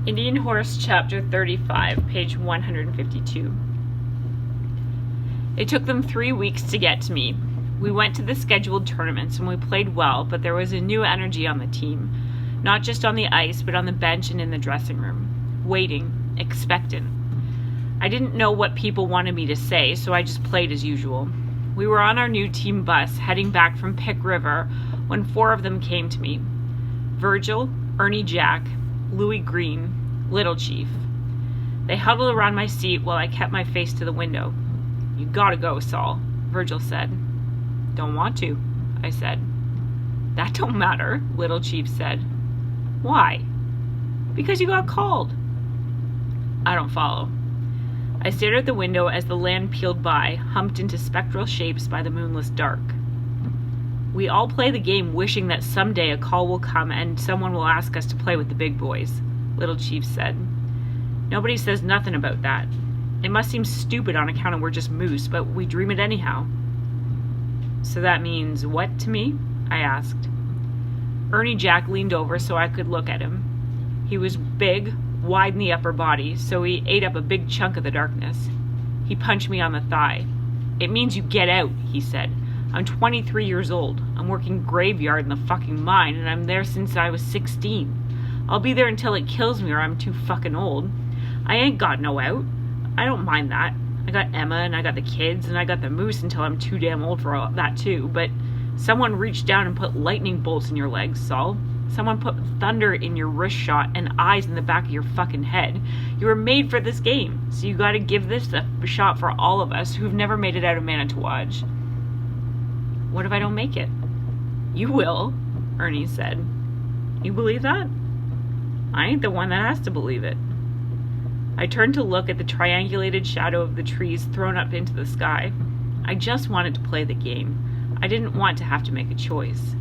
Indian Horse, Chapter 35, page 152. It took them 3 weeks to get to me. We went to the scheduled tournaments and we played well, but there was a new energy on the team. Not just on the ice, but on the bench and in the dressing room. Waiting, expectant. I didn't know what people wanted me to say, so I just played as usual. We were on our new team bus, heading back from Pick River, when 4 of them came to me. Virgil, Ernie Jack, Louis Green, Little Chief. They huddled around my seat while I kept my face to the window. "You gotta go, Saul," Virgil said. "Don't want to," I said. "That don't matter," Little Chief said. "Why?" "Because you got called." I don't follow. I stared at the window as the land peeled by, humped into spectral shapes by the moonless dark. "We all play the game wishing that someday a call will come and someone will ask us to play with the big boys," Little Chief said. "Nobody says nothing about that. It must seem stupid on account of we're just moose, but we dream it anyhow." "So that means what to me?" I asked. Ernie Jack leaned over so I could look at him. He was big, wide in the upper body, so he ate up a big chunk of the darkness. He punched me on the thigh. "It means you get out," he said. "I'm 23 years old. I'm working graveyard in the fucking mine, and I'm there since I was 16. I'll be there until it kills me or I'm too fucking old. I ain't got no out. I don't mind that. I got Emma, and I got the kids, and I got the moose until I'm too damn old for all that too, but someone reached down and put lightning bolts in your legs, Saul. Someone put thunder in your wrist shot and eyes in the back of your fucking head. You were made for this game, so you gotta give this a shot for all of us who've never made it out of Manitowocc." "What if I don't make it?" "You will," Ernie said. "You believe that?" "I ain't the one that has to believe it." I turned to look at the triangulated shadow of the trees thrown up into the sky. I just wanted to play the game. I didn't want to have to make a choice.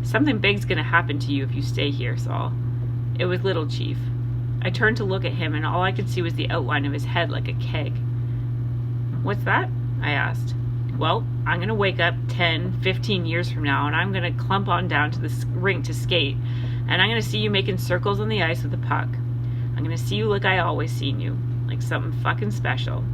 "Something big's gonna happen to you if you stay here, Saul." It was Little Chief. I turned to look at him, and all I could see was the outline of his head like a keg. "What's that?" I asked. "Well, I'm going to wake up 10, 15 years from now, and I'm going to clump on down to the rink to skate, and I'm going to see you making circles on the ice with a puck. I'm going to see you like I always seen you, like something fucking special.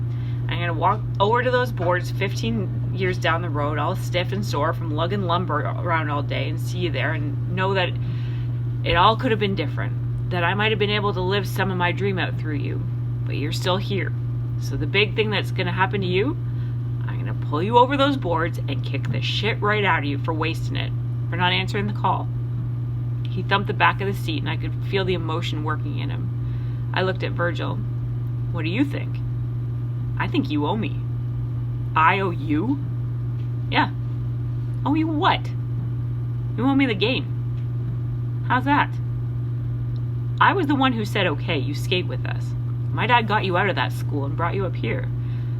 I'm going to walk over to those boards 15 years down the road, all stiff and sore from lugging lumber around all day, and see you there and know that it all could have been different, that I might have been able to live some of my dream out through you, but you're still here. So the big thing that's going to happen to you, I'm going to pull you over those boards and kick the shit right out of you for wasting it, for not answering the call." He thumped the back of the seat, and I could feel the emotion working in him. I looked at Virgil. "What do you think?" "I think you owe me." "I owe you?" "Yeah." "Owe you what?" "You owe me the game." "How's that?" "I was the one who said, okay, you skate with us. My dad got you out of that school and brought you up here.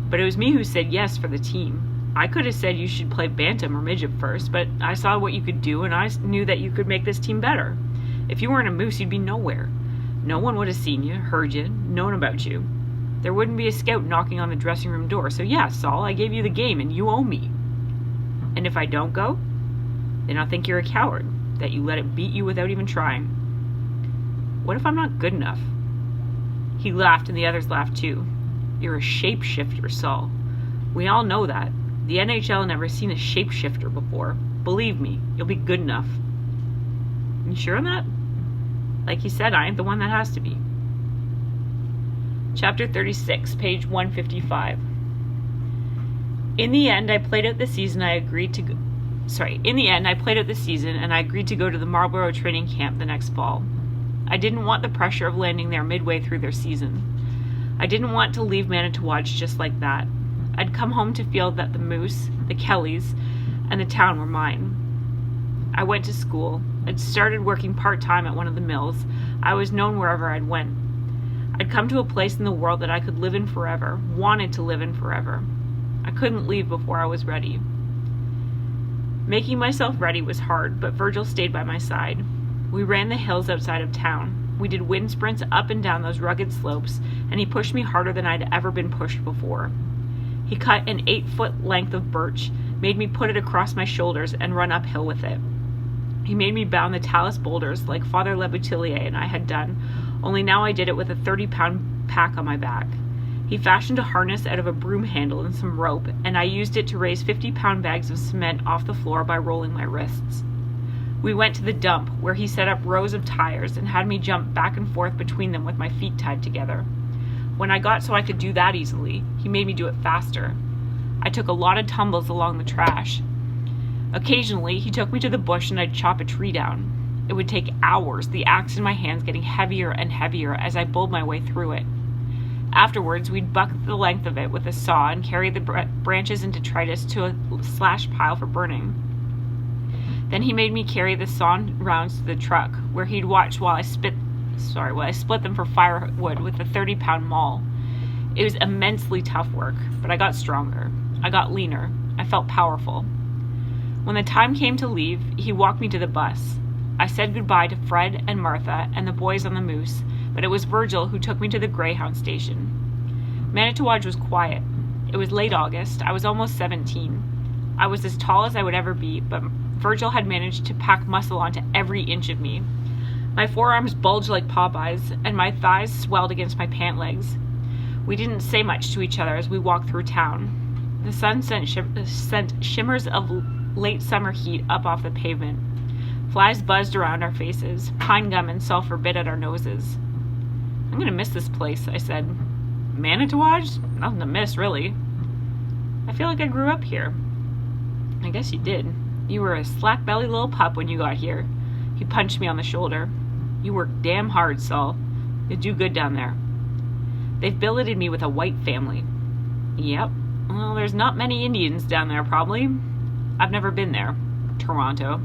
But it was me who said yes for the team. I could have said you should play bantam or midget first, but I saw what you could do, and I knew that you could make this team better. If you weren't a moose, you'd be nowhere. No one would have seen you, heard you, known about you. There wouldn't be a scout knocking on the dressing room door. So yeah, Saul, I gave you the game, and you owe me. And if I don't go, then I'll think you're a coward, that you let it beat you without even trying. What if I'm not good enough?" He laughed, and the others laughed too. "You're a shapeshifter, Saul. We all know that. The NHL never seen a shapeshifter before. Believe me, you'll be good enough." "You sure on that?" "Like he said, I ain't the one that has to be." Chapter 36, page 155. In the end, I played out the season and I agreed to go to the Marlborough training camp the next fall. I didn't want the pressure of landing there midway through their season. I didn't want to leave Manitowocc just like that. I'd come home to feel that the Moose, the Kellys, and the town were mine. I went to school. I'd started working part-time at one of the mills. I was known wherever I'd went. I'd come to a place in the world that I could live in forever, wanted to live in forever. I couldn't leave before I was ready. Making myself ready was hard, but Virgil stayed by my side. We ran the hills outside of town. We did wind sprints up and down those rugged slopes, and he pushed me harder than I'd ever been pushed before. He cut an 8-foot length of birch, made me put it across my shoulders and run uphill with it. He made me bound the talus boulders like Father Le Boutillier and I had done, only now I did it with a 30-pound pack on my back. He fashioned a harness out of a broom handle and some rope, and I used it to raise 50-pound bags of cement off the floor by rolling my wrists. We went to the dump, where he set up rows of tires and had me jump back and forth between them with my feet tied together. When I got so I could do that easily, he made me do it faster. I took a lot of tumbles along the trash. Occasionally, he took me to the bush and I'd chop a tree down. It would take hours, the axe in my hands getting heavier and heavier as I bulled my way through it. Afterwards, we'd bucket the length of it with a saw and carry the branches and detritus to a slash pile for burning. Then he made me carry the sawn rounds to the truck, where he'd watch while I split them for firewood with a 30-pound maul. It was immensely tough work, but I got stronger. I got leaner. I felt powerful. When the time came to leave, he walked me to the bus. I said goodbye to Fred and Martha and the boys on the Moose, but it was Virgil who took me to the Greyhound station. Manitowocz was quiet. It was late August. I was almost 17. I was as tall as I would ever be, but Virgil had managed to pack muscle onto every inch of me. My forearms bulged like Popeyes, and my thighs swelled against my pant legs. We didn't say much to each other as we walked through town. The sun sent shimmers of late summer heat up off the pavement. Flies buzzed around our faces. Pine gum and sulfur bit at our noses. I'm going to miss this place, I said. Manitowocz? Nothing to miss, really. I feel like I grew up here. I guess you did. You were a slack-bellied little pup when you got here. He punched me on the shoulder. You worked damn hard, Saul. You do good down there. They've billeted me with a white family. Yep. Well, there's not many Indians down there, probably. I've never been there. Toronto.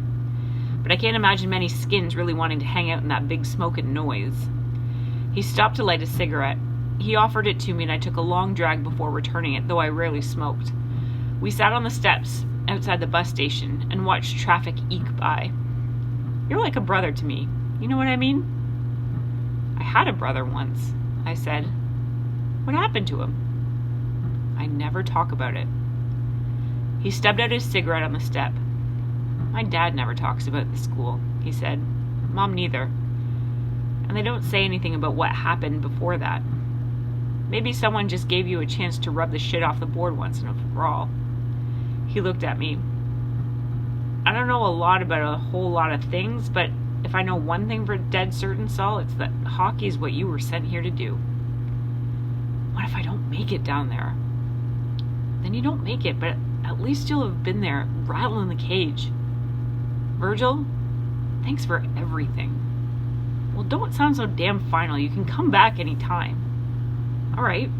But I can't imagine many skins really wanting to hang out in that big smoking noise. He stopped to light a cigarette. He offered it to me and I took a long drag before returning it, though I rarely smoked. We sat on the steps outside the bus station and watched traffic eke by. You're like a brother to me. You know what I mean? I had a brother once, I said. What happened to him? I never talk about it. He stubbed out his cigarette on the step. My dad never talks about the school, he said. Mom neither. And they don't say anything about what happened before that. Maybe someone just gave you a chance to rub the shit off the board once and for all. He looked at me. I don't know a lot about a whole lot of things, but if I know one thing for dead certain, Saul, it's that hockey is what you were sent here to do. What if I don't make it down there? Then you don't make it, but at least you'll have been there, rattling the cage. Virgil, thanks for everything. Well, don't sound so damn final. You can come back anytime. All right.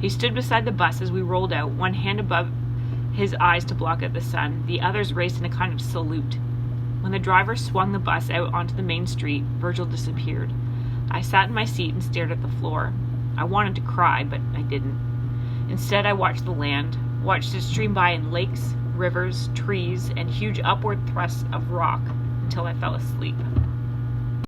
He stood beside the bus as we rolled out, one hand above his eyes to block out the sun, the others raised in a kind of salute. When the driver swung the bus out onto the main street, Virgil disappeared. I sat in my seat and stared at the floor. I wanted to cry, but I didn't. Instead, I watched the land, watched it stream by in lakes, rivers, trees, and huge upward thrusts of rock until I fell asleep.